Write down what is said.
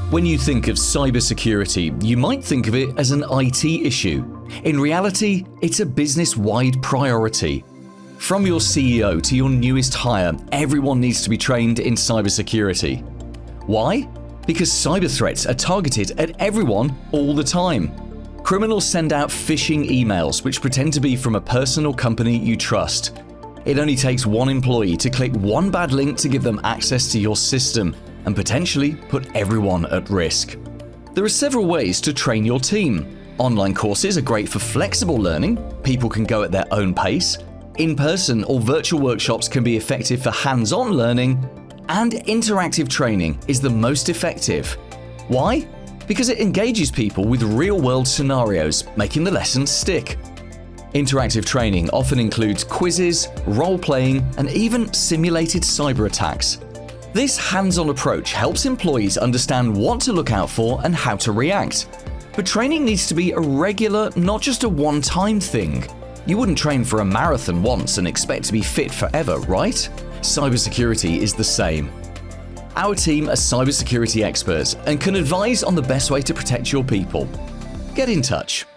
When you think of cybersecurity, you might think of it as an IT issue. In reality, it's a business-wide priority. From your CEO to your newest hire, everyone needs to be trained in cybersecurity. Why? Because cyber threats are targeted at everyone all the time. Criminals send out phishing emails which pretend to be from a person or company you trust. It only takes one employee to click one bad link to give them access to your system and potentially put everyone at risk. There are several ways to train your team. Online courses are great for flexible learning. People can go at their own pace. In-person or virtual workshops can be effective for hands-on learning. And interactive training is the most effective. Why? Because it engages people with real-world scenarios, making the lessons stick. Interactive training often includes quizzes, role-playing, and even simulated cyber attacks. This hands-on approach helps employees understand what to look out for and how to react. But training needs to be a regular, not just a one-time thing. You wouldn't train for a marathon once and expect to be fit forever, right? Cybersecurity is the same. Our team are cybersecurity experts and can advise on the best way to protect your people. Get in touch.